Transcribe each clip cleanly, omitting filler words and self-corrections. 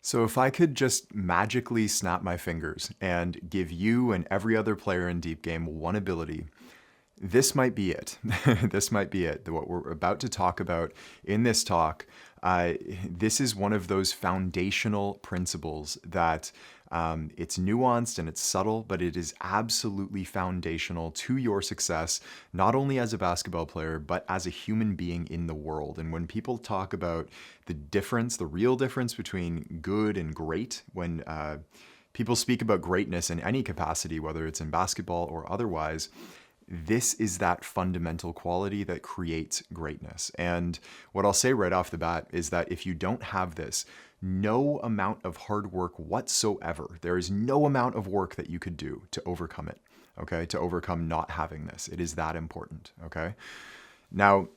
So, if I could just magically snap my fingers and give you and every other player in Deep Game one ability, this might be it. This might be it. What we're about to talk about in this talk, uh, this is one of those foundational principles that it's nuanced and it's subtle, but it is absolutely foundational to your success, not only as a basketball player, but as a human being in the world. And when people talk about the difference, the real difference between good and great, when people speak about greatness in any capacity, whether it's in basketball or otherwise, this is that fundamental quality that creates greatness. And what I'll say right off the bat is that if you don't have this, no amount of hard work whatsoever, there is no amount of work that you could do to overcome it, okay? To overcome not having this. It is that important, okay? Now,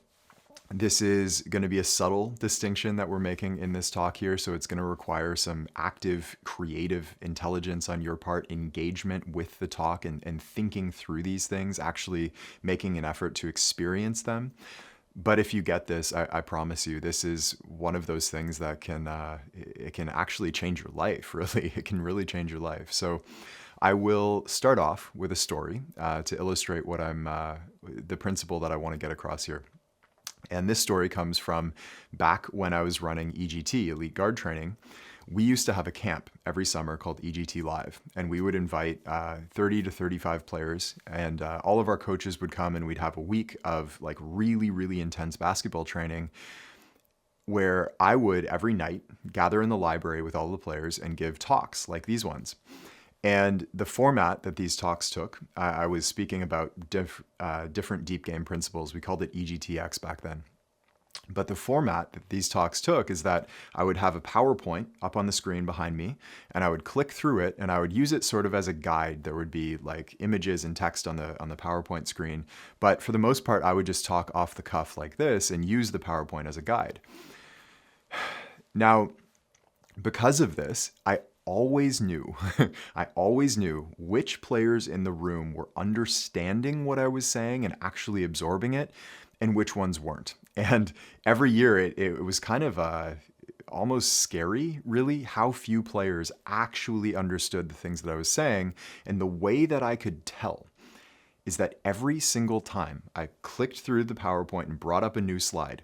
this is going to be a subtle distinction that we're making in this talk here. So it's going to require some active, creative intelligence on your part, engagement with the talk and thinking through these things, actually making an effort to experience them. But if you get this, I promise you, this is one of those things that it can actually change your life, really. It can really change your life. So I will start off with a story to illustrate the principle that I want to get across here. And this story comes from back when I was running EGT, Elite Guard Training. We used to have a camp every summer called EGT Live, and we would invite 30 to 35 players, and all of our coaches would come, and we'd have a week of like really, really intense basketball training where I would every night gather in the library with all the players and give talks like these ones. And the format that these talks took, I was speaking about different deep game principles. We called it EGTX back then. But the format that these talks took is that I would have a PowerPoint up on the screen behind me, and I would click through it, and I would use it sort of as a guide. There would be like images and text on the PowerPoint screen. But for the most part, I would just talk off the cuff like this and use the PowerPoint as a guide. Now, because of this, I always knew which players in the room were understanding what I was saying and actually absorbing it, and which ones weren't. And every year it was kind of almost scary, really, how few players actually understood the things that I was saying. And the way that I could tell is that every single time I clicked through the PowerPoint and brought up a new slide,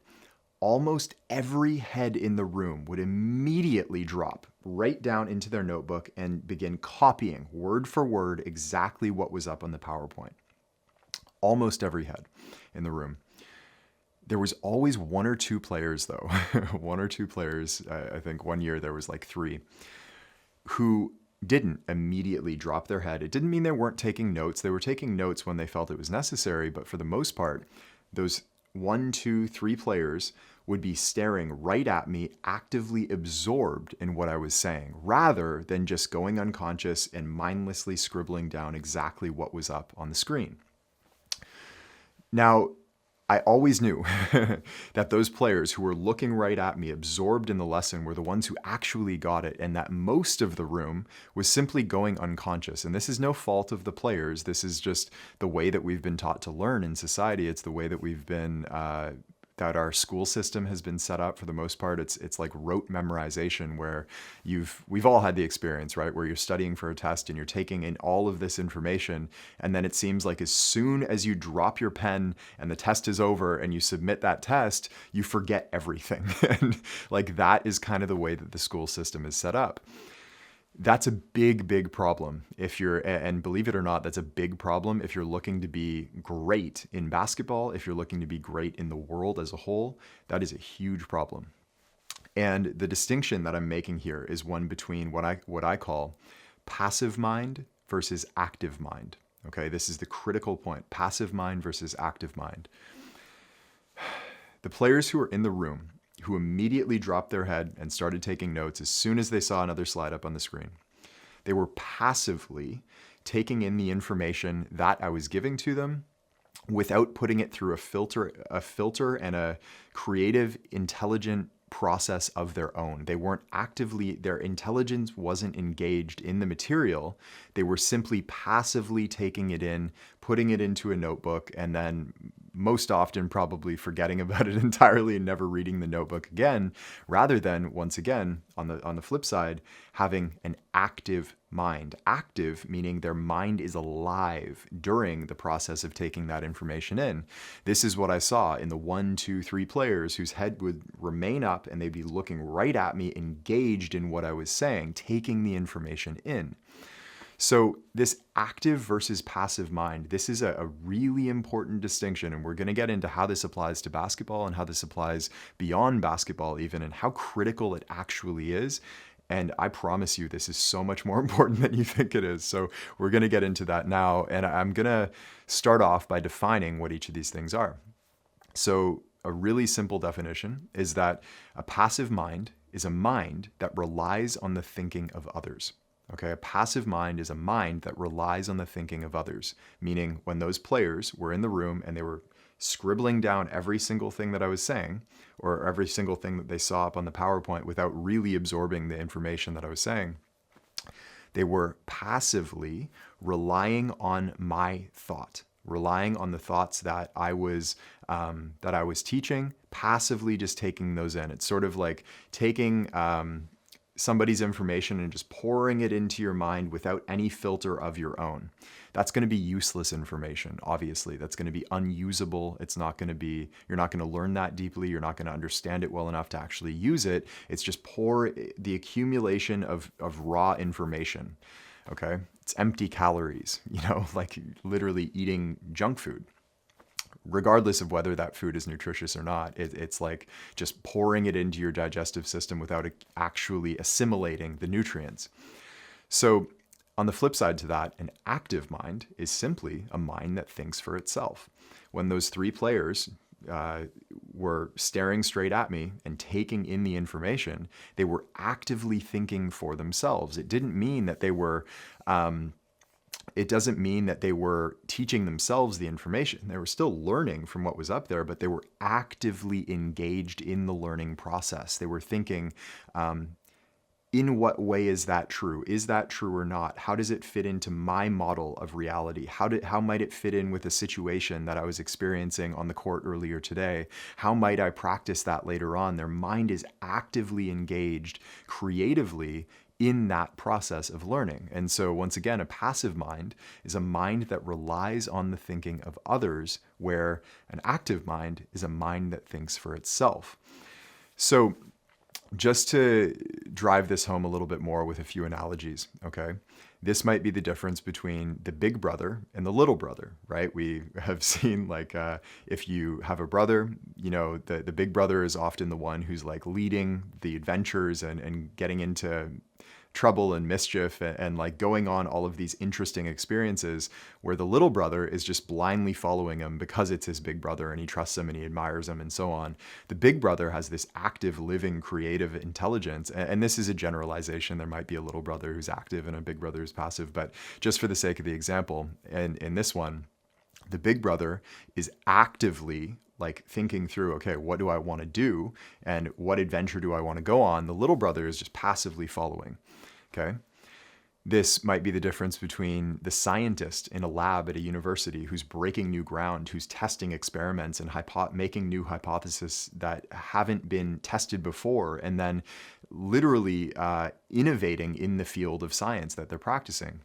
almost every head in the room would immediately drop right down into their notebook and begin copying word for word exactly what was up on the PowerPoint. Almost every head in the room. There was always one or two players, though, one or two players, I think one year there was like three, who didn't immediately drop their head. It didn't mean they weren't taking notes. They were taking notes when they felt it was necessary, but for the most part, those 1, 2, 3 players would be staring right at me, actively absorbed in what I was saying, rather than just going unconscious and mindlessly scribbling down exactly what was up on the screen. Now, I always knew that those players who were looking right at me, absorbed in the lesson, were the ones who actually got it, and that most of the room was simply going unconscious. And this is no fault of the players. This is just the way that we've been taught to learn in society. It's the way that we've been that our school system has been set up for the most part. It's like rote memorization where we've all had the experience, right? Where you're studying for a test and you're taking in all of this information, and then it seems like as soon as you drop your pen and the test is over and you submit that test, you forget everything. And like that is kind of the way that the school system is set up. That's a big, big problem and believe it or not, that's a big problem if you're looking to be great in basketball, if you're looking to be great in the world as a whole. That is a huge problem. And the distinction that I'm making here is one between what I call passive mind versus active mind. Okay, this is the critical point, passive mind versus active mind. The players who are in the room who immediately dropped their head and started taking notes as soon as they saw another slide up on the screen. They were passively taking in the information that I was giving to them without putting it through a filter and a creative, intelligent process of their own. They weren't their intelligence wasn't engaged in the material. They were simply passively taking it in, putting it into a notebook, and then most often probably forgetting about it entirely and never reading the notebook again, rather than, once again, on the flip side, having an active mind. Active meaning their mind is alive during the process of taking that information in. This is what I saw in the 1, 2, 3 players whose head would remain up and they'd be looking right at me, engaged in what I was saying, taking the information in. So this active versus passive mind, this is a really important distinction, and we're going to get into how this applies to basketball and how this applies beyond basketball even, and how critical it actually is. And I promise you, this is so much more important than you think it is. So we're going to get into that now, and I'm going to start off by defining what each of these things are. So a really simple definition is that a passive mind is a mind that relies on the thinking of others. Okay, a passive mind is a mind that relies on the thinking of others, meaning when those players were in the room and they were scribbling down every single thing that I was saying, or every single thing that they saw up on the PowerPoint without really absorbing the information that I was saying, they were passively relying on my thought, relying on the thoughts that I was teaching, passively just taking those in. It's sort of like taking somebody's information and just pouring it into your mind without any filter of your own. That's going to be useless information, obviously. That's going to be unusable. You're not going to learn that deeply. You're not going to understand it well enough to actually use it. It's just the accumulation of raw information. Okay? It's empty calories, like literally eating junk food. Regardless of whether that food is nutritious or not, it's like just pouring it into your digestive system without actually assimilating the nutrients. So on the flip side to that, an active mind is simply a mind that thinks for itself. When those 3 players were staring straight at me and taking in the information, they were actively thinking for themselves. It didn't mean that they were it doesn't mean that they were teaching themselves the information. They were still learning from what was up there, but they were actively engaged in the learning process. They were thinking, in what way is that true? Is that true or not? How does it fit into my model of reality? How might it fit in with a situation that I was experiencing on the court earlier today? How might I practice that later on? Their mind is actively engaged creatively in that process of learning. And so once again, a passive mind is a mind that relies on the thinking of others, where an active mind is a mind that thinks for itself. So just to drive this home a little bit more with a few analogies, okay? This might be the difference between the big brother and the little brother, right? We have seen if you have a brother, the big brother is often the one who's like leading the adventures and getting into trouble and mischief and like going on all of these interesting experiences, where the little brother is just blindly following him because it's his big brother and he trusts him and he admires him and so on. The big brother has this active, living, creative intelligence. And this is a generalization. There might be a little brother who's active and a big brother who's passive, but just for the sake of the example, and in this one, the big brother is actively like thinking through, okay, what do I want to do? And what adventure do I want to go on? The little brother is just passively following, okay? This might be the difference between the scientist in a lab at a university who's breaking new ground, who's testing experiments and making new hypotheses that haven't been tested before, and then literally innovating in the field of science that they're practicing,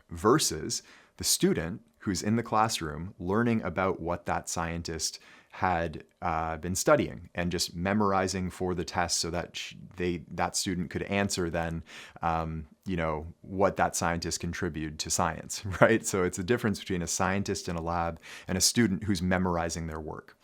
versus the student who's in the classroom learning about what that scientist had been studying and just memorizing for the test so that that student could answer then, what that scientist contributed to science, right? So it's a difference between a scientist in a lab and a student who's memorizing their work.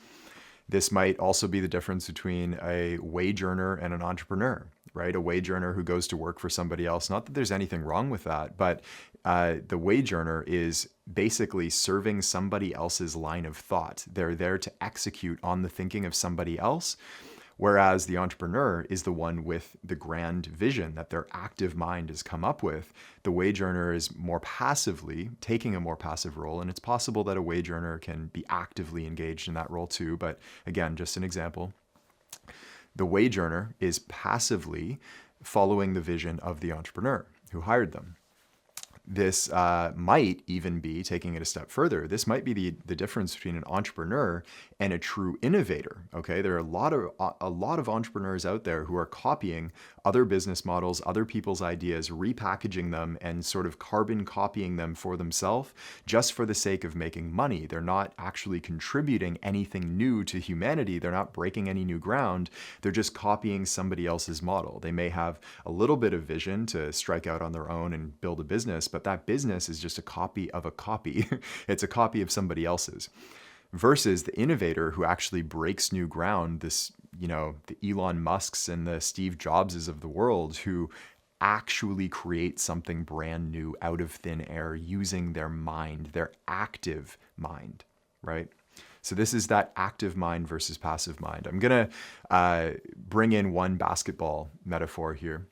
This might also be the difference between a wage earner and an entrepreneur, right? A wage earner who goes to work for somebody else. Not that there's anything wrong with that, but the wage earner is basically serving somebody else's line of thought. They're there to execute on the thinking of somebody else, whereas the entrepreneur is the one with the grand vision that their active mind has come up with. The wage earner is more passively taking a more passive role, and it's possible that a wage earner can be actively engaged in that role too, but again, just an example. The wage earner is passively following the vision of the entrepreneur who hired them. This might even be, taking it a step further, this might be the difference between an entrepreneur and a true innovator. Okay, there are a lot of entrepreneurs out there who are copying other business models, other people's ideas, repackaging them, and sort of carbon copying them for themselves just for the sake of making money. They're not actually contributing anything new to humanity. They're not breaking any new ground. They're just copying somebody else's model. They may have a little bit of vision to strike out on their own and build a business, but that business is just a copy of a copy. It's a copy of somebody else's. Versus the innovator who actually breaks new ground, this, the Elon Musks and the Steve Jobses of the world who actually create something brand new out of thin air using their mind, their active mind, right? So this is that active mind versus passive mind. I'm going to bring in one basketball metaphor here.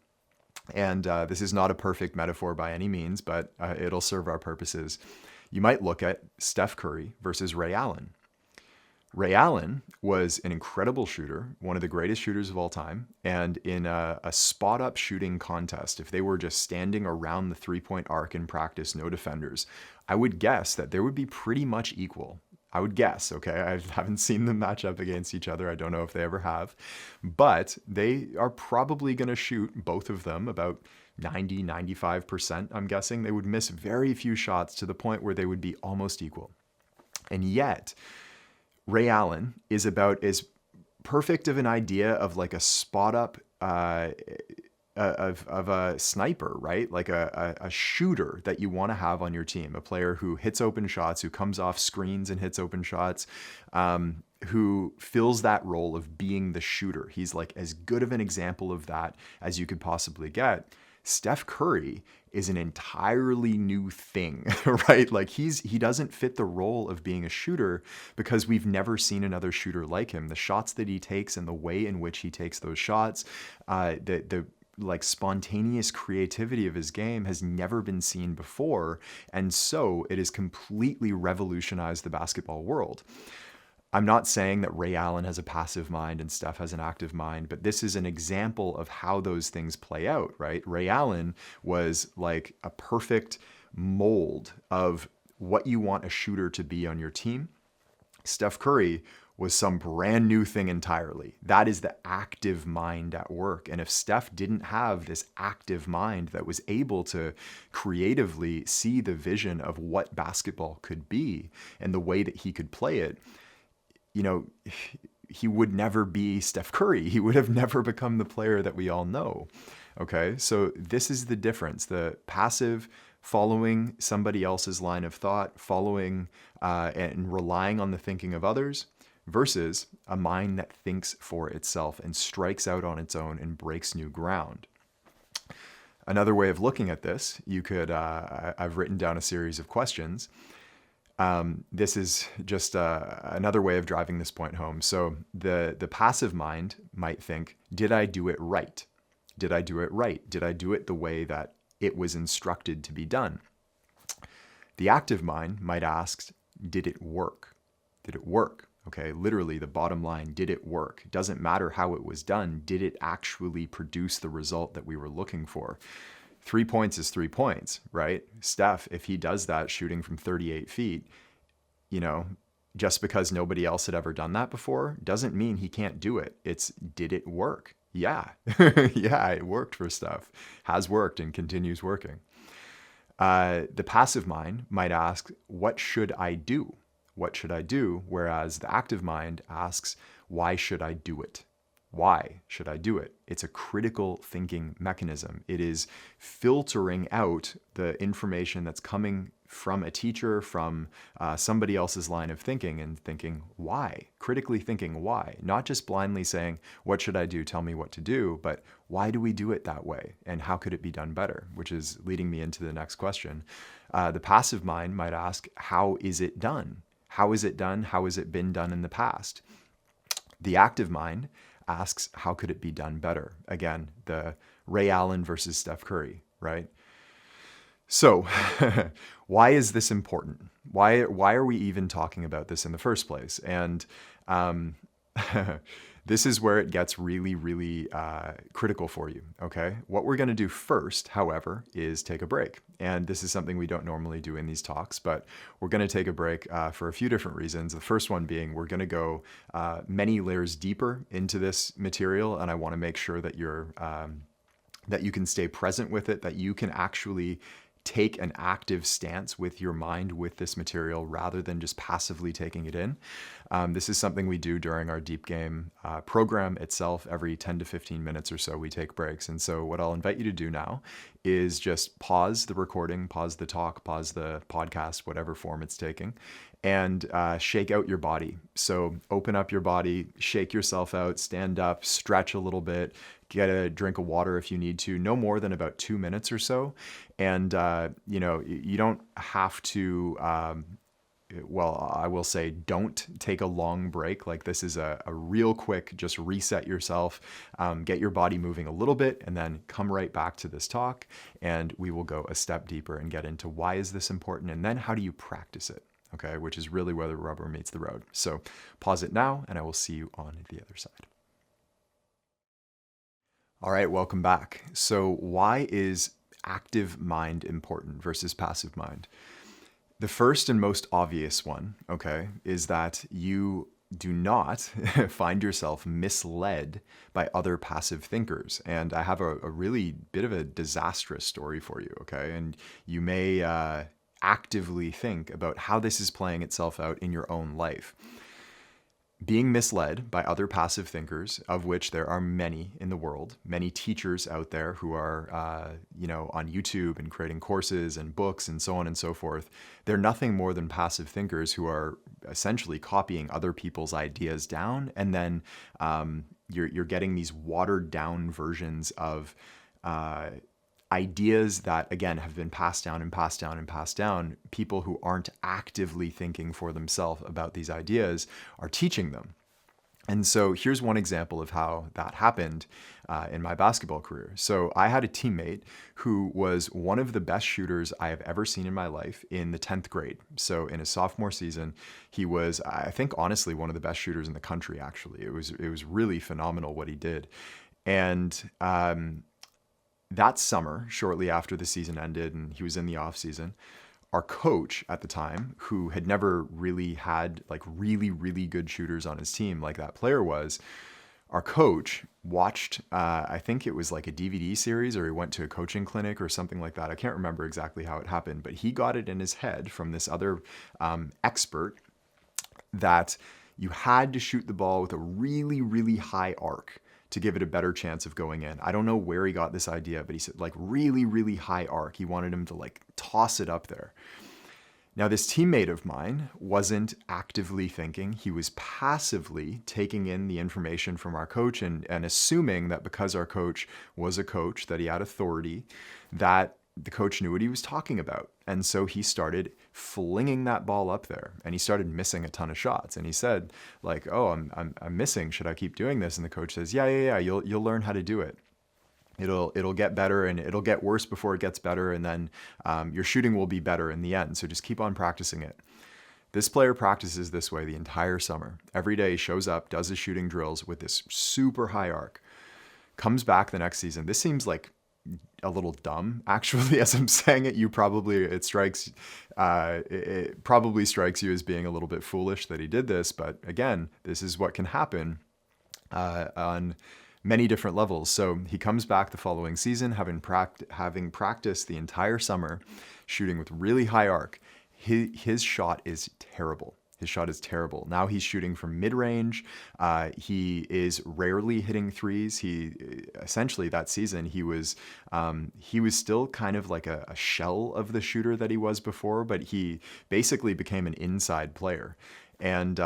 And this is not a perfect metaphor by any means, but it'll serve our purposes. You might look at Steph Curry versus Ray Allen. Ray Allen was an incredible shooter, one of the greatest shooters of all time. And in a spot-up shooting contest, if they were just standing around the three-point arc in practice, no defenders, I would guess that there would be pretty much equal. I would guess, okay? I haven't seen them match up against each other. I don't know if they ever have. But they are probably going to shoot, both of them, about 90, 95%, I'm guessing. They would miss very few shots to the point where they would be almost equal. And yet, Ray Allen is about as perfect of an idea of like a spot-up of a sniper, right? Like a shooter that you want to have on your team, a player who hits open shots, who comes off screens and hits open shots, who fills that role of being the shooter. He's like as good of an example of that as you could possibly get. Steph Curry is an entirely new thing, right? Like he doesn't fit the role of being a shooter because we've never seen another shooter like him. The shots that he takes and the way in which he takes those shots, the like spontaneous creativity of his game has never been seen before. And so it has completely revolutionized the basketball world. I'm not saying that Ray Allen has a passive mind and Steph has an active mind, but this is an example of how those things play out, right? Ray Allen was like a perfect mold of what you want a shooter to be on your team. Steph Curry was some brand new thing entirely. That is the active mind at work. And if Steph didn't have this active mind that was able to creatively see the vision of what basketball could be and the way that he could play it, he would never be Steph Curry. He would have never become the player that we all know. Okay, so this is the difference. The passive following somebody else's line of thought, following and relying on the thinking of others, versus a mind that thinks for itself and strikes out on its own and breaks new ground. Another way of looking at this, you could, I've written down a series of questions. This is just another way of driving this point home. So the passive mind might think, did I do it right? Did I do it right? Did I do it the way that it was instructed to be done? The active mind might ask, did it work? Did it work? Okay, literally the bottom line, did it work? It doesn't matter how it was done. Did it actually produce the result that we were looking for? 3 points is 3 points, right? Steph, if he does that shooting from 38 feet, just because nobody else had ever done that before doesn't mean he can't do it. It's, did it work? Yeah. Yeah, it worked for Steph. Has worked and continues working. The passive mind might ask, what should I do? What should I do? Whereas the active mind asks, why should I do it? Why should I do it? It's a critical thinking mechanism. It is filtering out the information that's coming from a teacher, from somebody else's line of thinking, and thinking, why? Critically thinking why. Not just blindly saying, what should I do? Tell me what to do. But why do we do it that way? And how could it be done better? Which is leading me into the next question. The passive mind might ask, how is it done? How is it done? How has it been done in the past? The active mind asks, how could it be done better? Again, the Ray Allen versus Steph Curry, right? So why is this important? Why are we even talking about this in the first place? And This is where it gets really, really critical for you, okay? What we're gonna do first, however, is take a break. And this is something we don't normally do in these talks, but we're gonna take a break for a few different reasons. The first one being we're gonna go many layers deeper into this material, and I wanna make sure that that you can stay present with it, that you can actually take an active stance with your mind with this material rather than just passively taking it in. This is something we do during our deep game program itself. Every 10 to 15 minutes or so, we take breaks. And so what I'll invite you to do now is just pause the recording, pause the talk, pause the podcast, whatever form it's taking, and shake out your body. So open up your body, shake yourself out, stand up, stretch a little bit, get a drink of water if you need to, no more than about 2 minutes or so. And, you don't have to, I will say don't take a long break. Like this is a real quick, just reset yourself, get your body moving a little bit, and then come right back to this talk. And we will go a step deeper and get into why is this important? And then how do you practice it? Okay, which is really where the rubber meets the road. So pause it now, and I will see you on the other side. All right, welcome back. So why is active mind important versus passive mind? The first and most obvious one, okay, is that you do not find yourself misled by other passive thinkers. And I have a really bit of a disastrous story for you, okay? And you may actively think about how this is playing itself out in your own life. Being misled by other passive thinkers, of which there are many in the world, many teachers out there who are, on YouTube and creating courses and books and so on and so forth. They're nothing more than passive thinkers who are essentially copying other people's ideas down, and then you're getting these watered down versions of ideas that, again, have been passed down and passed down and passed down. People who aren't actively thinking for themselves about these ideas are teaching them. And so here's one example of how that happened in my basketball career. So I had a teammate who was one of the best shooters I have ever seen in my life in the 10th grade. So in his sophomore season, he was, I think, honestly, one of the best shooters in the country, actually. It was really phenomenal what he did. And that summer, shortly after the season ended and he was in the off season, our coach at the time, who had never really had like really, really good shooters on his team like that player was, our coach watched, I think it was like a DVD series, or he went to a coaching clinic or something like that. I can't remember exactly how it happened, but he got it in his head from this other expert that you had to shoot the ball with a really, really high arc to give it a better chance of going in. I don't know where he got this idea, but he said like really, really high arc. He wanted him to like toss it up there. Now, this teammate of mine wasn't actively thinking. He was passively taking in the information from our coach and assuming that because our coach was a coach, that he had authority, that the coach knew what he was talking about. And so he started flinging that ball up there, and he started missing a ton of shots. And he said like, oh, I'm missing. Should I keep doing this? And the coach says, yeah. You'll learn how to do it. It'll get better, and it'll get worse before it gets better. And then your shooting will be better in the end. So just keep on practicing it. This player practices this way the entire summer. Every day he shows up, does his shooting drills with this super high arc, comes back the next season. This seems like a little dumb, actually, as I'm saying it. It probably strikes you as being a little bit foolish that he did this. But again, this is what can happen on many different levels. So he comes back the following season, having practiced the entire summer, shooting with really high arc. His shot is terrible. His shot is terrible. Now he's shooting from mid-range. He is rarely hitting threes. He essentially that season he was still kind of like a shell of the shooter that he was before, but he basically became an inside player. And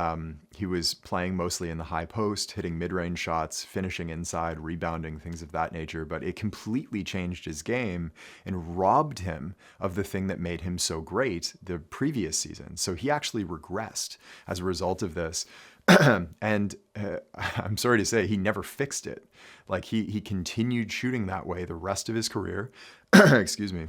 he was playing mostly in the high post, hitting mid-range shots, finishing inside, rebounding, things of that nature. But it completely changed his game and robbed him of the thing that made him so great the previous season. So he actually regressed as a result of this. And I'm sorry to say, he never fixed it. Like he continued shooting that way the rest of his career. Excuse me.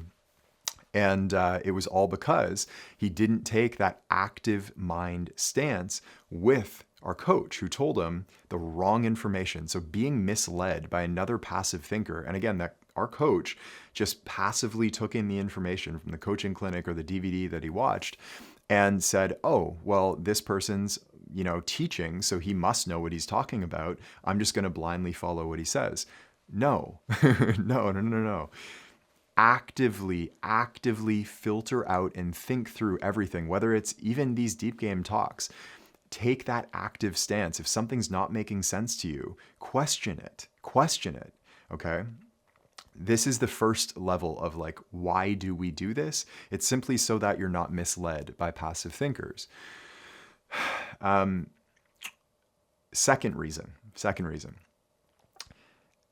And it was all because he didn't take that active mind stance with our coach who told him the wrong information. So being misled by another passive thinker, and again, that our coach just passively took in the information from the coaching clinic or the DVD that he watched and said, oh, well, this person's, teaching, so he must know what he's talking about. I'm just going to blindly follow what he says. No, no. Actively filter out and think through everything, whether it's even these deep game talks. Take that active stance. If something's not making sense to you, question it, okay? This is the first level of like, why do we do this? It's simply so that you're not misled by passive thinkers. Second reason,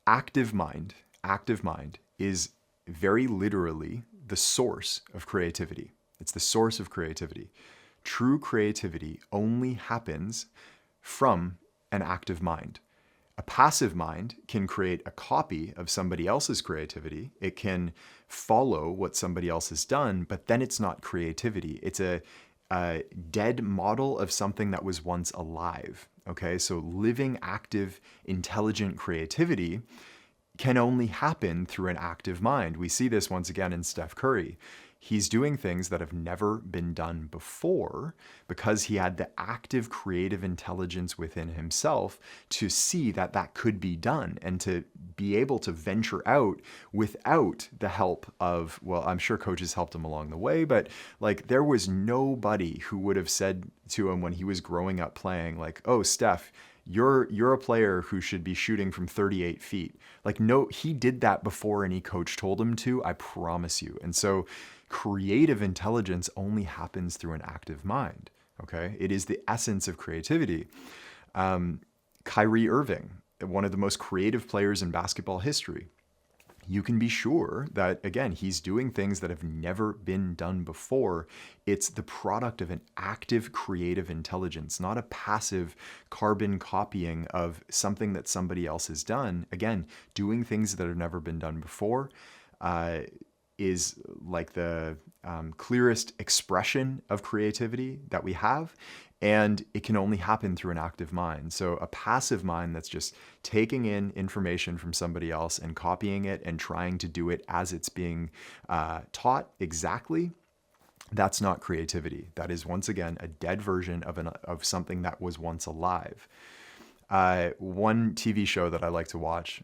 active mind is very literally the source of creativity. It's the source of creativity. True creativity only happens from an active mind. A passive mind can create a copy of somebody else's creativity. It can follow what somebody else has done, but then it's not creativity. It's a dead model of something that was once alive. Okay, so living, active, intelligent creativity can only happen through an active mind. We see this once again in Steph Curry. He's doing things that have never been done before because he had the active creative intelligence within himself to see that that could be done and to be able to venture out without the help of, well, I'm sure coaches helped him along the way, but like there was nobody who would have said to him when he was growing up playing like, oh, Steph, you're a player who should be shooting from 38 feet. Like, no, he did that before any coach told him to, I promise you. And so creative intelligence only happens through an active mind, okay? It is the essence of creativity. Kyrie Irving, one of the most creative players in basketball history, you can be sure that, again, he's doing things that have never been done before. It's the product of an active creative intelligence, not a passive carbon copying of something that somebody else has done. Again, doing things that have never been done before is like the clearest expression of creativity that we have. And it can only happen through an active mind. So a passive mind that's just taking in information from somebody else and copying it and trying to do it as it's being taught exactly, that's not creativity. That is, once again, a dead version of something that was once alive. One TV show that I like to watch,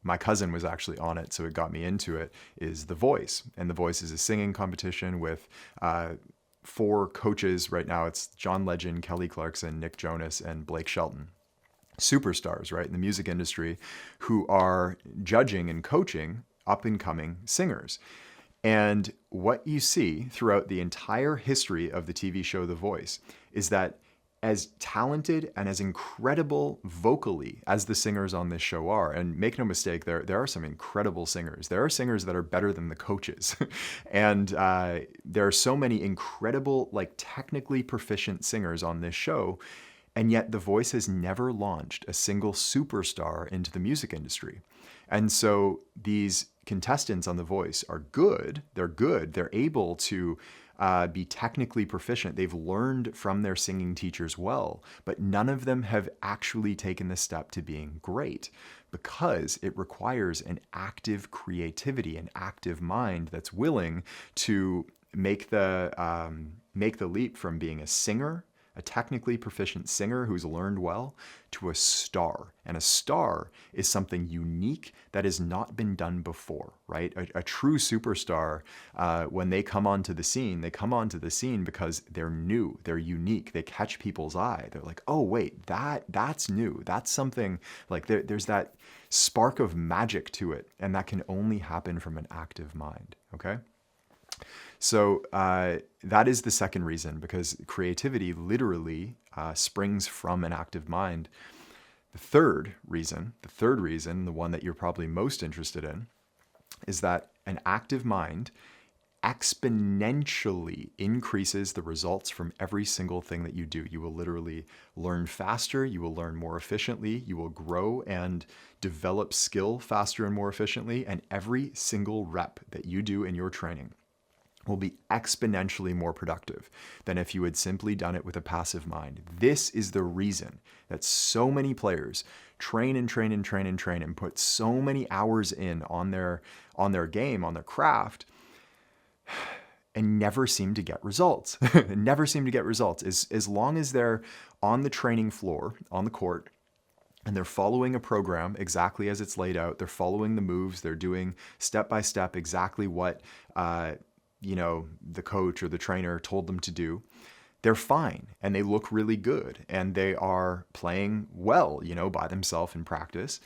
my cousin was actually on it, so it got me into it, is The Voice. And The Voice is a singing competition with 4 coaches right now. It's John Legend, Kelly Clarkson, Nick Jonas, and Blake Shelton. Superstars, right, in the music industry who are judging and coaching up-and-coming singers. And what you see throughout the entire history of the TV show The Voice is that as talented and as incredible vocally as the singers on this show are, and make no mistake, there are some incredible singers. There are singers that are better than the coaches. And there are so many incredible, like technically proficient singers on this show. And yet The Voice has never launched a single superstar into the music industry. And so these contestants on The Voice are good. They're able to be technically proficient. They've learned from their singing teachers well, but none of them have actually taken the step to being great because it requires an active creativity, an active mind that's willing to make the leap from being a singer, a technically proficient singer who's learned well, to a star. And a star is something unique that has not been done before, right? A true superstar, when they come onto the scene, because they're new, they're unique, they catch people's eye. They're like, oh, wait, that's new. That's something, like there's that spark of magic to it, and that can only happen from an active mind, okay? So that is the second reason, because creativity literally springs from an active mind. The third reason, the one that you're probably most interested in, is that an active mind exponentially increases the results from every single thing that you do. You will literally learn faster, you will learn more efficiently, you will grow and develop skill faster and more efficiently, and every single rep that you do in your training will be exponentially more productive than if you had simply done it with a passive mind. This is the reason that so many players train and train and train and train and put so many hours in on their game, on their craft, and never seem to get results. Never seem to get results. As long as they're on the training floor, on the court, and they're following a program exactly as it's laid out, they're following the moves, they're doing step by step exactly what the coach or the trainer told them to do, they're fine and they look really good and they are playing well, by themselves in practice.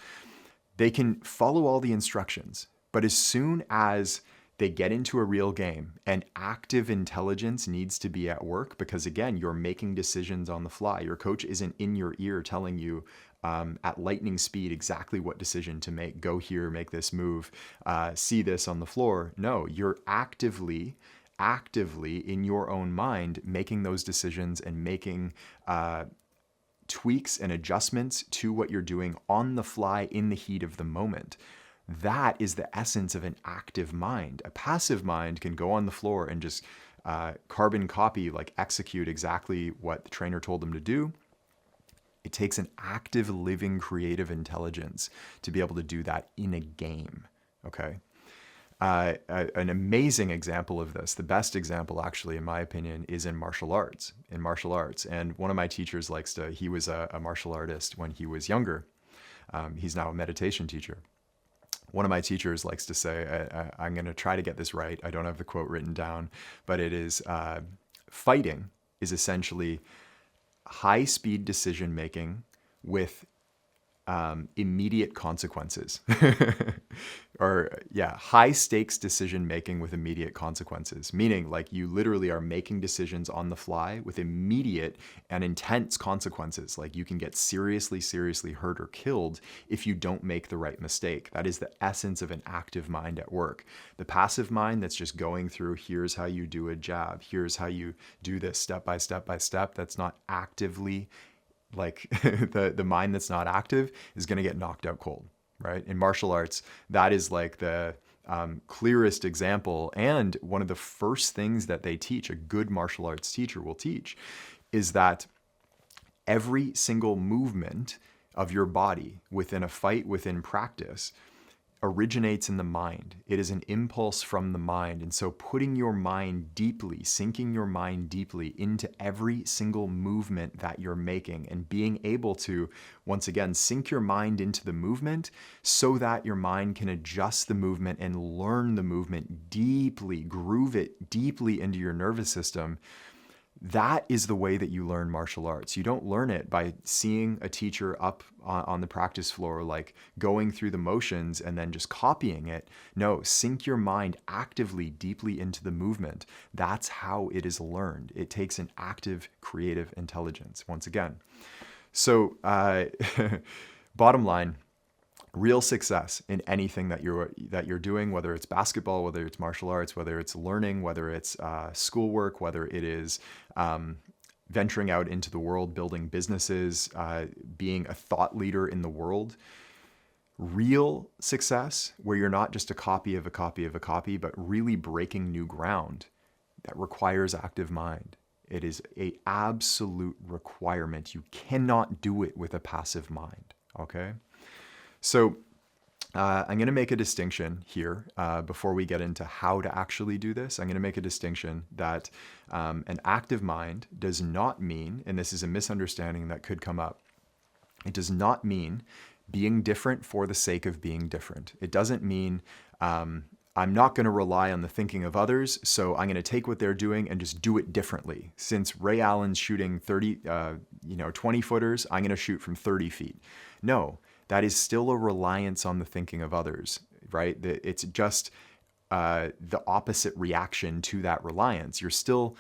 They can follow all the instructions, but as soon as they get into a real game and active intelligence needs to be at work, because again, you're making decisions on the fly. Your coach isn't in your ear telling you at lightning speed exactly what decision to make. Go here, make this move, see this on the floor. No, you're actively in your own mind making those decisions and making tweaks and adjustments to what you're doing on the fly in the heat of the moment. That is the essence of an active mind. A passive mind can go on the floor and just carbon copy, like execute exactly what the trainer told them to do. It takes an active, living, creative intelligence to be able to do that in a game, okay? An amazing example of this, the best example actually, in my opinion, is in martial arts. And one of my teachers he was a martial artist when he was younger. He's now a meditation teacher. One of my teachers likes to say, I'm going to try to get this right. I don't have the quote written down, but it is, fighting is essentially high-speed decision-making with immediate consequences. High stakes decision making with immediate consequences, meaning like you literally are making decisions on the fly with immediate and intense consequences. Like you can get seriously hurt or killed if you don't make the right mistake. That is the essence of an active mind at work. The passive mind that's just going through, here's how you do a jab, here's how you do this step by step by step, that's not actively the mind that's not active is going to get knocked out cold, right? In martial arts, that is like the clearest example. And one of the first things that they teach, a good martial arts teacher will teach, is that every single movement of your body within a fight, within practice, originates in the mind. It is an impulse from the mind. And so putting your mind deeply, sinking your mind deeply into every single movement that you're making and being able to, once again, sink your mind into the movement so that your mind can adjust the movement and learn the movement deeply, groove it deeply into your nervous system. That is the way that you learn martial arts. You don't learn it by seeing a teacher up on the practice floor, like going through the motions and then just copying it. No, sink your mind actively, deeply into the movement. That's how it is learned. It takes an active, creative intelligence, once again. So, bottom line, real success in anything that you're doing, whether it's basketball, whether it's martial arts, whether it's learning, whether it's schoolwork, whether it is venturing out into the world, building businesses, being a thought leader in the world. Real success, where you're not just a copy of a copy of a copy, but really breaking new ground, that requires active mind. It is an absolute requirement. You cannot do it with a passive mind, okay? So I'm going to make a distinction here before we get into how to actually do this. I'm going to make a distinction that an active mind does not mean, and this is a misunderstanding that could come up, it does not mean being different for the sake of being different. It doesn't mean I'm not going to rely on the thinking of others, so I'm going to take what they're doing and just do it differently. Since Ray Allen's shooting 20 footers, I'm going to shoot from 30 feet. No. That is still a reliance on the thinking of others, right? It's just the opposite reaction to that reliance. You're still,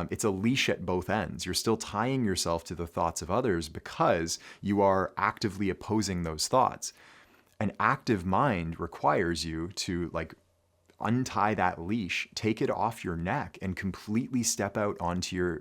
it's a leash at both ends. You're still tying yourself to the thoughts of others because you are actively opposing those thoughts. An active mind requires you to untie that leash, take it off your neck, and completely step out onto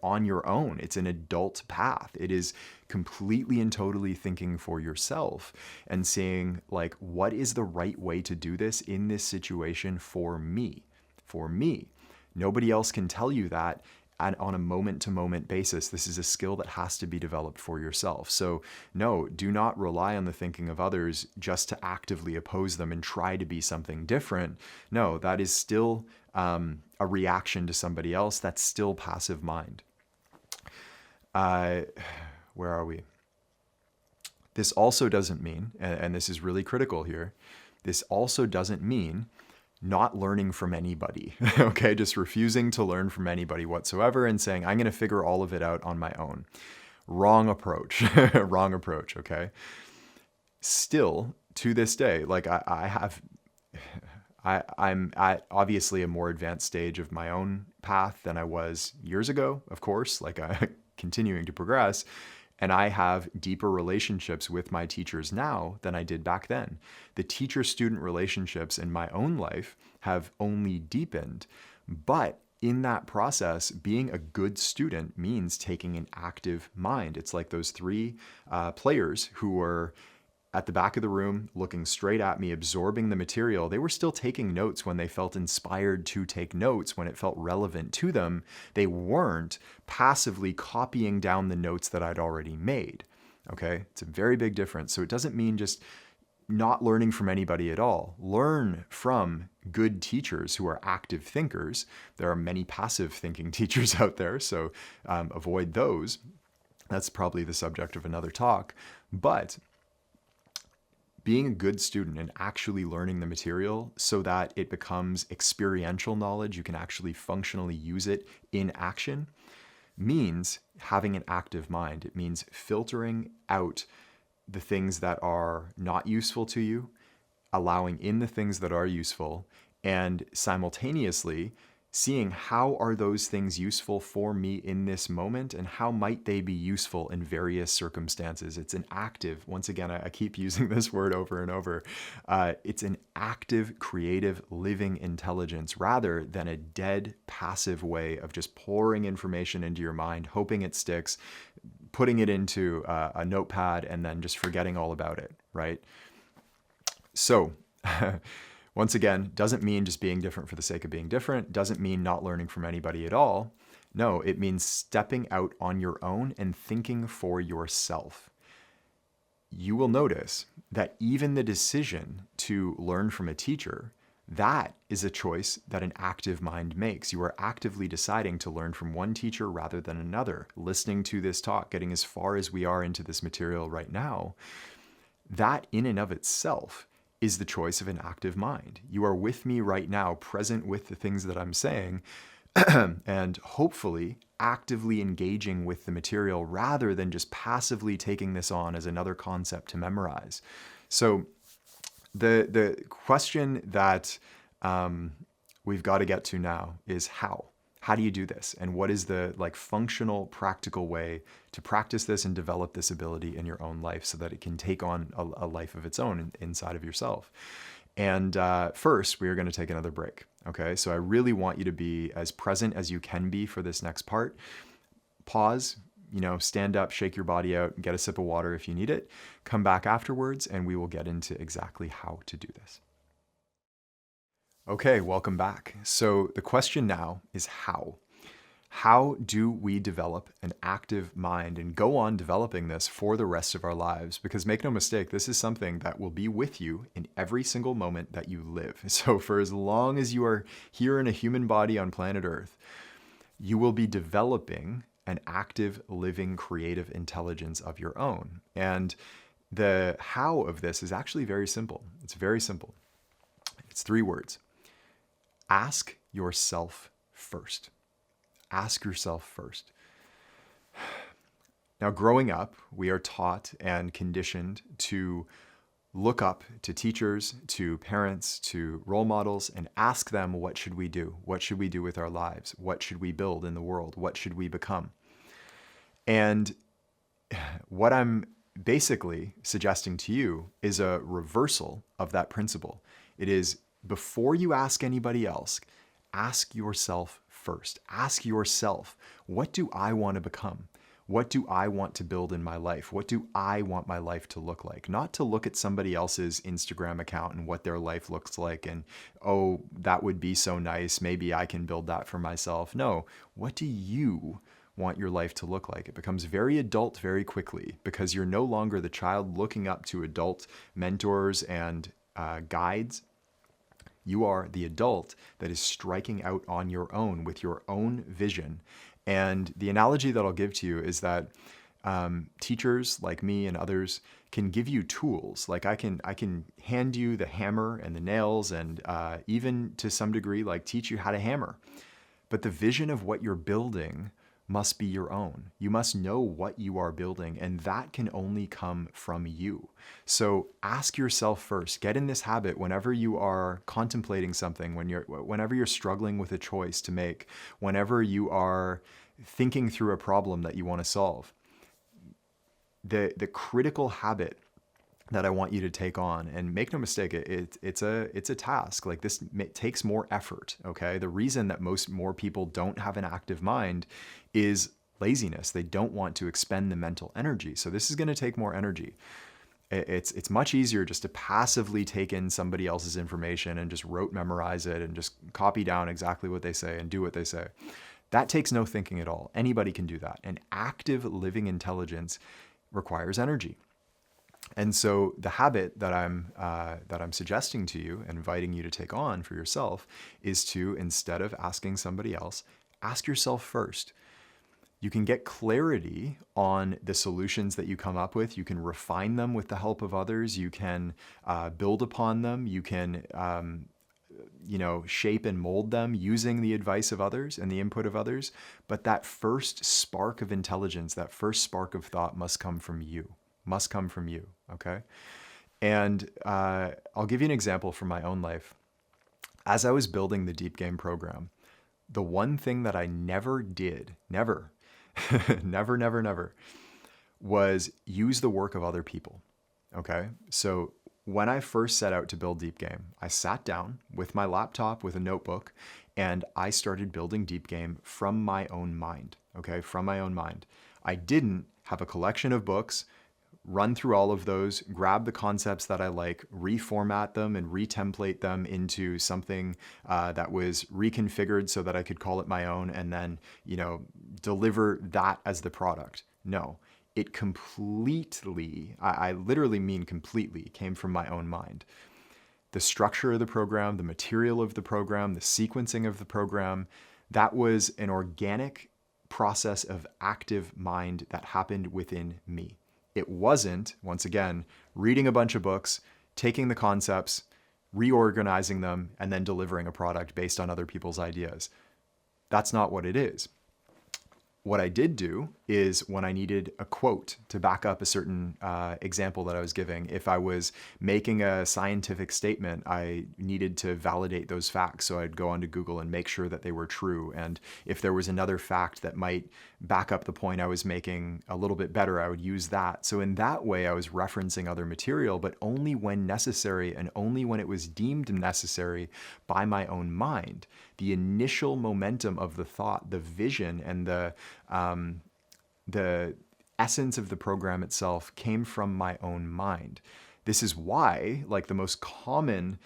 on your own. It's an adult path. It is completely and totally thinking for yourself and saying, what is the right way to do this in this situation for me? for me. Nobody else can tell you that on a moment-to-moment basis. This is a skill that has to be developed for yourself. So no, do not rely on the thinking of others just to actively oppose them and try to be something different. No, that is still a reaction to somebody else. That's still passive mind. Where are we? This also doesn't mean, and this is really critical here, this also doesn't mean not learning from anybody, okay? Just refusing to learn from anybody whatsoever and saying, I'm going to figure all of it out on my own. Wrong approach, wrong approach, okay? Still, to this day, like I'm at obviously a more advanced stage of my own path than I was years ago, of course, like I'm continuing to progress. And I have deeper relationships with my teachers now than I did back then. The teacher-student relationships in my own life have only deepened. But in that process, being a good student means taking an active mind. It's like those three players who were at the back of the room, looking straight at me, absorbing the material. They were still taking notes when they felt inspired to take notes, when it felt relevant to them. They weren't passively copying down the notes that I'd already made. Okay, it's a very big difference. So it doesn't mean just not learning from anybody at all. Learn from good teachers who are active thinkers. There are many passive thinking teachers out there, so avoid those. That's probably the subject of another talk. But being a good student and actually learning the material so that it becomes experiential knowledge, you can actually functionally use it in action, means having an active mind. It means filtering out the things that are not useful to you, allowing in the things that are useful, and simultaneously seeing how are those things useful for me in this moment and how might they be useful in various circumstances. It's an active, once again, I keep using this word over and over. It's an active, creative, living intelligence rather than a dead, passive way of just pouring information into your mind, hoping it sticks, putting it into a notepad and then just forgetting all about it, right? So, once again, doesn't mean just being different for the sake of being different, doesn't mean not learning from anybody at all. No, it means stepping out on your own and thinking for yourself. You will notice that even the decision to learn from a teacher, that is a choice that an active mind makes. You are actively deciding to learn from one teacher rather than another. Listening to this talk, getting as far as we are into this material right now, that in and of itself is the choice of an active mind. You are with me right now, present with the things that I'm saying, and hopefully actively engaging with the material rather than just passively taking this on as another concept to memorize. So the question that we've got to get to now is how. How do you do this? And what is the functional, practical way to practice this and develop this ability in your own life so that it can take on a life of its own inside of yourself? And first, we are going to take another break. Okay, so I really want you to be as present as you can be for this next part. Pause, stand up, shake your body out, get a sip of water if you need it. Come back afterwards, and we will get into exactly how to do this. Okay, welcome back. So the question now is how? How do we develop an active mind and go on developing this for the rest of our lives? Because make no mistake, this is something that will be with you in every single moment that you live. So for as long as you are here in a human body on planet Earth, you will be developing an active, living, creative intelligence of your own. And the how of this is actually very simple. It's very simple. It's 3 words. Ask yourself first. Ask yourself first. Now, growing up, we are taught and conditioned to look up to teachers, to parents, to role models, and ask them, what should we do? What should we do with our lives? What should we build in the world? What should we become? And what I'm basically suggesting to you is a reversal of that principle. It is, before you ask anybody else, ask yourself first. Ask yourself, what do I want to become? What do I want to build in my life? What do I want my life to look like? Not to look at somebody else's Instagram account and what their life looks like and, oh, that would be so nice. Maybe I can build that for myself. No, what do you want your life to look like? It becomes very adult very quickly because you're no longer the child looking up to adult mentors and guides. You are the adult that is striking out on your own with your own vision. And the analogy that I'll give to you is that teachers like me and others can give you tools. Like I can hand you the hammer and the nails and even to some degree like teach you how to hammer. But the vision of what you're building must be your own. You must know what you are building, and that can only come from you. So ask yourself first, get in this habit whenever you are contemplating something, whenever you're struggling with a choice to make, whenever you are thinking through a problem that you want to solve. The critical habit that I want you to take on, and make no mistake, it's a task. Like this takes more effort. Okay, the reason that more people don't have an active mind is laziness. They don't want to expend the mental energy. So this is going to take more energy. It's much easier just to passively take in somebody else's information and just rote memorize it and just copy down exactly what they say and do what they say. That takes no thinking at all. Anybody can do that. And active living intelligence requires energy. And so the habit that I'm suggesting to you and inviting you to take on for yourself is to, instead of asking somebody else, ask yourself first. You can get clarity on the solutions that you come up with. You can refine them with the help of others. You can build upon them. You can shape and mold them using the advice of others and the input of others. But that first spark of intelligence, that first spark of thought must come from you. Must come from you, okay? And I'll give you an example from my own life. As I was building the Deep Game program, the one thing that I never did, never, was use the work of other people, okay? So when I first set out to build Deep Game, I sat down with my laptop, with a notebook, and I started building Deep Game from my own mind, okay? From my own mind. I didn't have a collection of books, run through all of those, grab the concepts that I like, reformat them and retemplate them into something that was reconfigured so that I could call it my own and then, deliver that as the product. No, it completely, I literally mean completely, came from my own mind. The structure of the program, the material of the program, the sequencing of the program, that was an organic process of active mind that happened within me. It wasn't, once again, reading a bunch of books, taking the concepts, reorganizing them, and then delivering a product based on other people's ideas. That's not what it is. What I did do is when I needed a quote to back up a certain example that I was giving, if I was making a scientific statement, I needed to validate those facts. So I'd go onto Google and make sure that they were true. And if there was another fact that might back up the point I was making a little bit better, I would use that. So in that way, I was referencing other material, but only when necessary and only when it was deemed necessary by my own mind. The initial momentum of the thought, the vision, and the essence of the program itself came from my own mind. This is why, like, the most common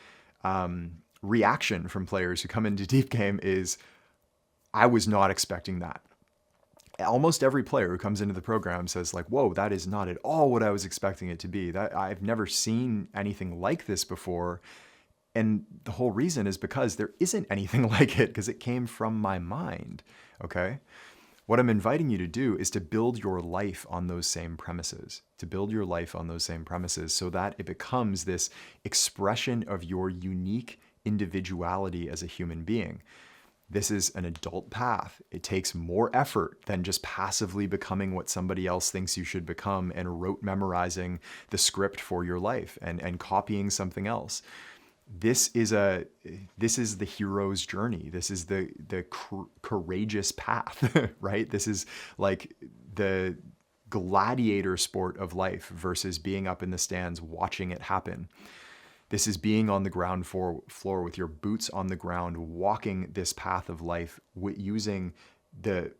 reaction from players who come into Deep Game is, I was not expecting that. Almost every player who comes into the program says, like, whoa, that is not at all what I was expecting it to be. That I've never seen anything like this before. And the whole reason is because there isn't anything like it, because it came from my mind, okay? What I'm inviting you to do is to build your life on those same premises, so that it becomes this expression of your unique individuality as a human being. This is an adult path. It takes more effort than just passively becoming what somebody else thinks you should become and rote memorizing the script for your life and copying something else. This is the hero's journey. This is the courageous path, right? This is like the gladiator sport of life versus being up in the stands watching it happen. This is being on the ground floor with your boots on the ground, walking this path of life using the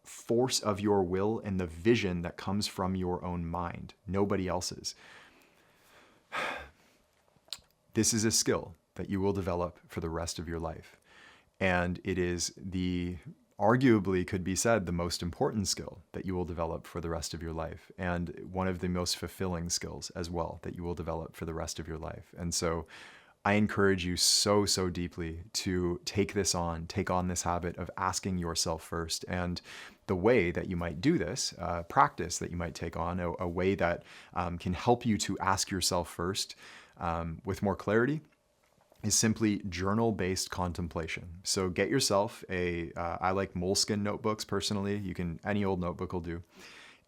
force of your will and the vision that comes from your own mind, nobody else's. This is a skill that you will develop for the rest of your life. And it is arguably could be said, the most important skill that you will develop for the rest of your life. And one of the most fulfilling skills as well that you will develop for the rest of your life. And so I encourage you so deeply to take on this habit of asking yourself first. And the way that you might do this, practice that you might take on, a way that can help you to ask yourself first with more clarity, is simply journal-based contemplation. So get yourself I like Moleskine notebooks personally. Any old notebook will do.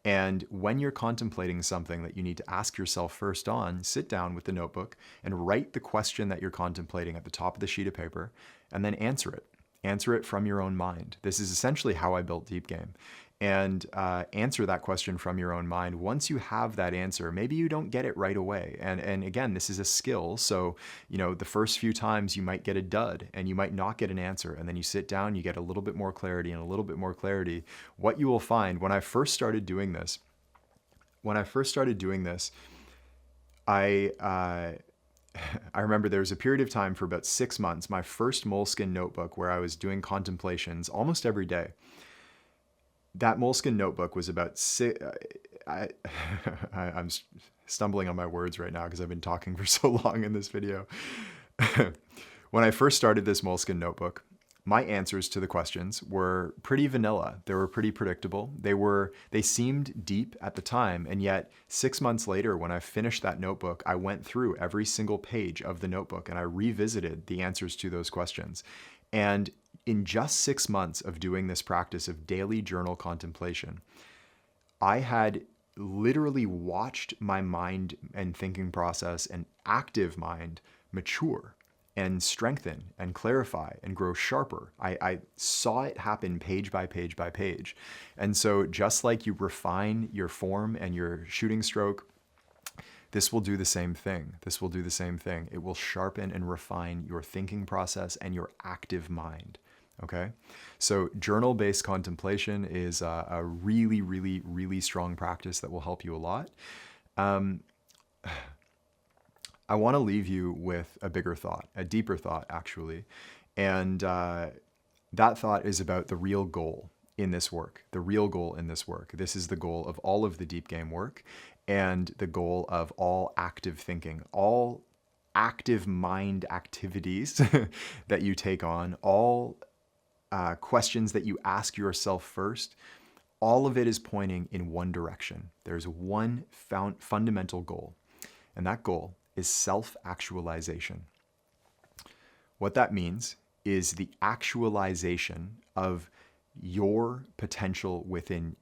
And when you're contemplating something that you need to ask yourself first on, sit down with the notebook and write the question that you're contemplating at the top of the sheet of paper, and then answer it. Answer it from your own mind. This is essentially how I built Deep Game. And answer that question from your own mind. Once you have that answer, maybe you don't get it right away. And again, this is a skill. So, the first few times you might get a dud and you might not get an answer. And then you sit down, you get a little bit more clarity and a little bit more clarity. What you will find when I first started doing this, I remember there was a period of time for about 6 months, my first Moleskine notebook, where I was doing contemplations almost every day. That Moleskine notebook was about I'm stumbling on my words right now because I've been talking for so long in this video. When I first started this Moleskine notebook, my answers to the questions were pretty vanilla. They were pretty predictable. They seemed deep at the time, and yet 6 months later, when I finished that notebook, I went through every single page of the notebook and I revisited the answers to those questions. And in just 6 months of doing this practice of daily journal contemplation, I had literally watched my mind and thinking process and active mind mature and strengthen and clarify and grow sharper. I saw it happen page by page by page. And so just like you refine your form and your shooting stroke, this will do the same thing. It will sharpen and refine your thinking process and your active mind. Okay? So journal-based contemplation is a really, really, really strong practice that will help you a lot. I want to leave you with a bigger thought, a deeper thought, actually. And that thought is about the real goal in this work. This is the goal of all of the Deep Game work and the goal of all active thinking, all active mind activities that you take on, all questions that you ask yourself first. All of it is pointing in one direction. There's one fundamental goal, and that goal is self-actualization. What that means is the actualization of your potential within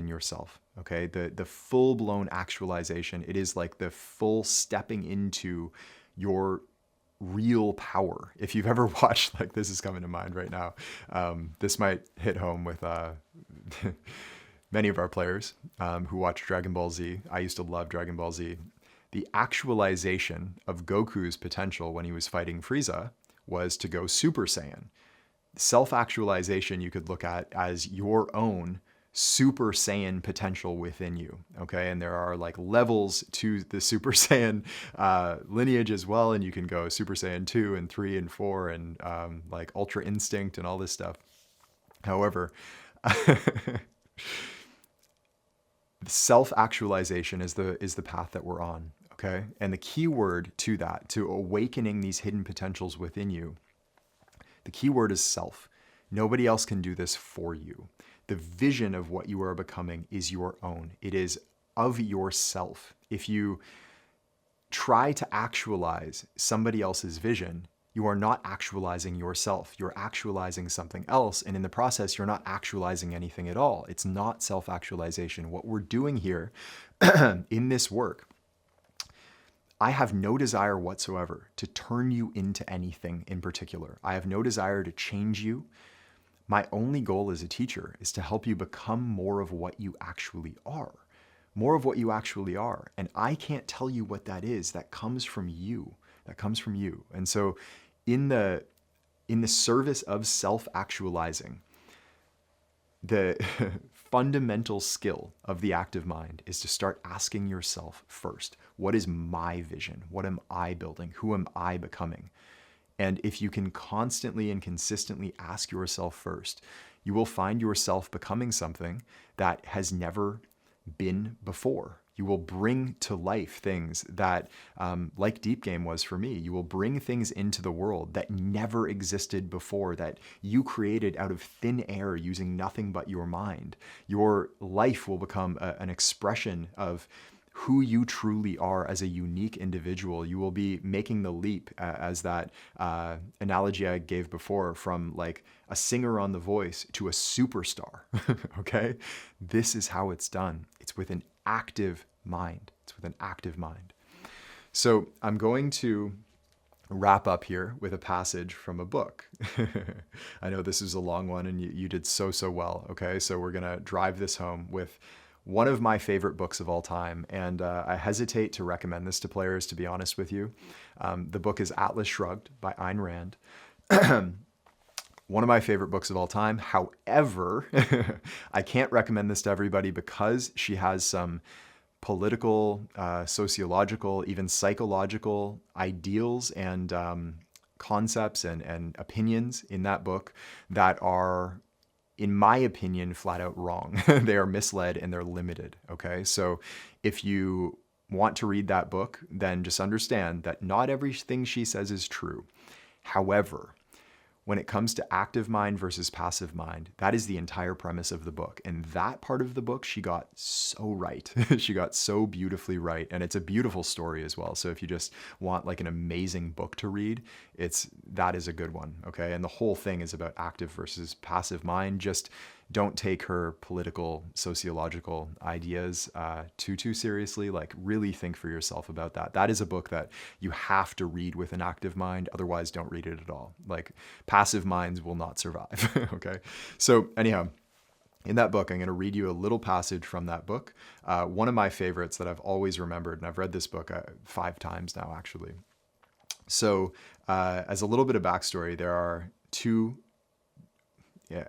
yourself. Okay, the full-blown actualization. It is like the full stepping into your real power. If you've ever watched, like, this is coming to mind right now. This might hit home with many of our players who watch Dragon Ball Z. I used to love Dragon Ball Z. The actualization of Goku's potential when he was fighting Frieza was to go Super Saiyan. Self-actualization you could look at as your own Super Saiyan potential within you, okay? And there are like levels to the Super Saiyan lineage as well, and you can go Super Saiyan 2 and 3 and 4 and like Ultra Instinct and all this stuff. However, self-actualization is the path that we're on, okay? And the key word to that, to awakening these hidden potentials within you, the key word is self. Nobody else can do this for you. The vision of what you are becoming is your own. It is of yourself. If you try to actualize somebody else's vision, you are not actualizing yourself. You're actualizing something else. And in the process, you're not actualizing anything at all. It's not self-actualization. What we're doing here in this work, I have no desire whatsoever to turn you into anything in particular. I have no desire to change you. My only goal as a teacher is to help you become more of what you actually are. More of what you actually are. And I can't tell you what that is. That comes from you. And so in the service of self-actualizing, The fundamental skill of the active mind is to start asking yourself first, what is my vision? What am I building? Who am I becoming? And if you can constantly and consistently ask yourself first, you will find yourself becoming something that has never been before. You will bring to life things that, like Deep Game was for me, you will bring things into the world that never existed before, that you created out of thin air using nothing but your mind. Your life will become an expression of who you truly are as a unique individual. You will be making the leap, as that analogy I gave before, from like a singer on The Voice to a superstar. Okay? This is how it's done. It's with an active mind. It's with an active mind. So I'm going to wrap up here with a passage from a book. I know this is a long one and you did so well. Okay? So we're going to drive this home with one of my favorite books of all time, and I hesitate to recommend this to players, to be honest with you. The book is Atlas Shrugged by Ayn Rand. One of my favorite books of all time. However, I can't recommend this to everybody because she has some political, sociological, even psychological ideals and concepts and opinions in that book that are, in my opinion, flat out wrong. They are misled and they're limited. Okay. So if you want to read that book, then just understand that not everything she says is true. However, when it comes to active mind versus passive mind, that is the entire premise of the book. And that part of the book, she got so right. She got so beautifully right. And it's a beautiful story as well. So if you just want like an amazing book to read, that is a good one. Okay. And the whole thing is about active versus passive mind. Just don't take her political, sociological ideas too seriously. Like, really think for yourself about that. That is a book that you have to read with an active mind. Otherwise, don't read it at all. Like, passive minds will not survive. Okay. So anyhow, in that book, I'm going to read you a little passage from that book. One of my favorites that I've always remembered, and I've read this book 5 times now, actually. So as a little bit of backstory, there are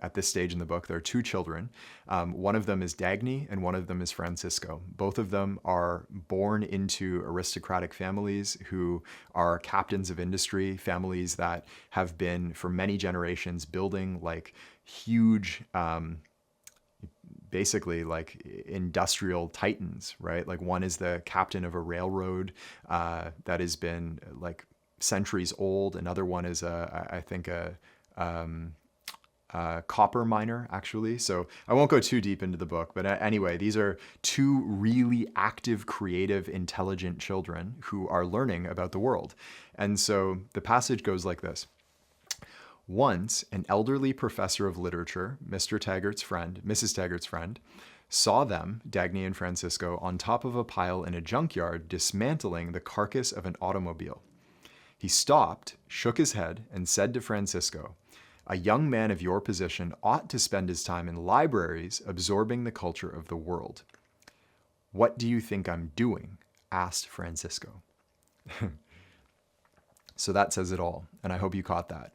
at this stage in the book, there are 2 children. One of them is Dagny and one of them is Francisco. Both of them are born into aristocratic families who are captains of industry, families that have been for many generations building like huge, basically like industrial titans, right? Like, one is the captain of a railroad that has been like centuries old. Another one is I think a copper miner, actually. So I won't go too deep into the book, but anyway, these are 2 really active, creative, intelligent children who are learning about the world. And so the passage goes like this. Once, an elderly professor of literature, Mrs. Taggart's friend, saw them, Dagny and Francisco, on top of a pile in a junkyard dismantling the carcass of an automobile. He stopped, shook his head, and said to Francisco, "A young man of your position ought to spend his time in libraries absorbing the culture of the world." "What do you think I'm doing?" asked Francisco. So that says it all, and I hope you caught that.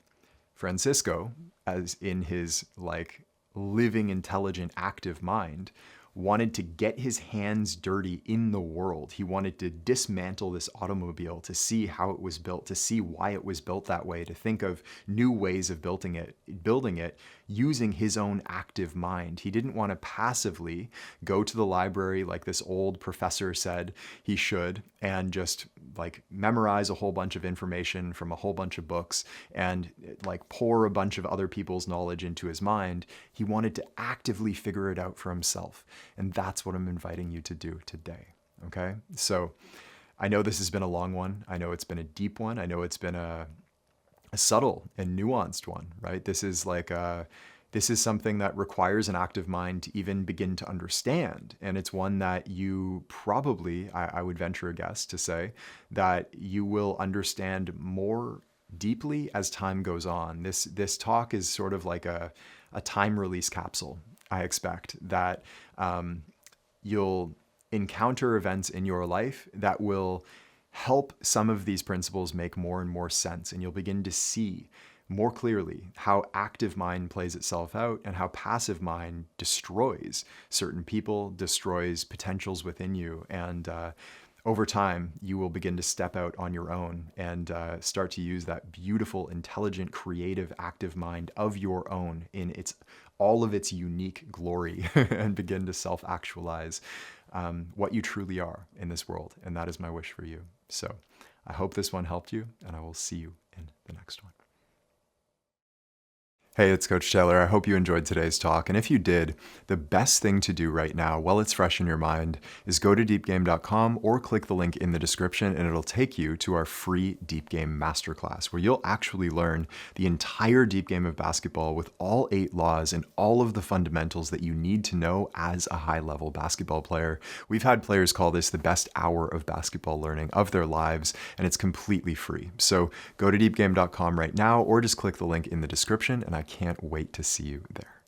Francisco, as in his like living, intelligent, active mind, wanted to get his hands dirty in the world. He wanted to dismantle this automobile, to see how it was built, to see why it was built that way, to think of new ways of building it using his own active mind. He didn't want to passively go to the library like this old professor said he should and just like memorize a whole bunch of information from a whole bunch of books and like pour a bunch of other people's knowledge into his mind. He wanted to actively figure it out for himself. And that's what I'm inviting you to do today. Okay. So I know this has been a long one. I know it's been a deep one. I know it's been a subtle and nuanced one, right? This is something that requires an active mind to even begin to understand. And it's one that you probably, I would venture a guess to say, that you will understand more deeply as time goes on. This talk is sort of like a time release capsule. I expect that you'll encounter events in your life that will help some of these principles make more and more sense. And you'll begin to see more clearly how active mind plays itself out and how passive mind destroys certain people, destroys potentials within you. And over time, you will begin to step out on your own and start to use that beautiful, intelligent, creative, active mind of your own in all of its unique glory and begin to self-actualize what you truly are in this world. And that is my wish for you. So I hope this one helped you, and I will see you in the next one. Hey, it's Coach Taylor. I hope you enjoyed today's talk. And if you did, the best thing to do right now, while it's fresh in your mind, is go to deepgame.com or click the link in the description, and it'll take you to our free Deep Game Masterclass, where you'll actually learn the entire deep game of basketball with all 8 laws and all of the fundamentals that you need to know as a high-level basketball player. We've had players call this the best hour of basketball learning of their lives, and it's completely free. So go to deepgame.com right now, or just click the link in the description, and I can't wait to see you there.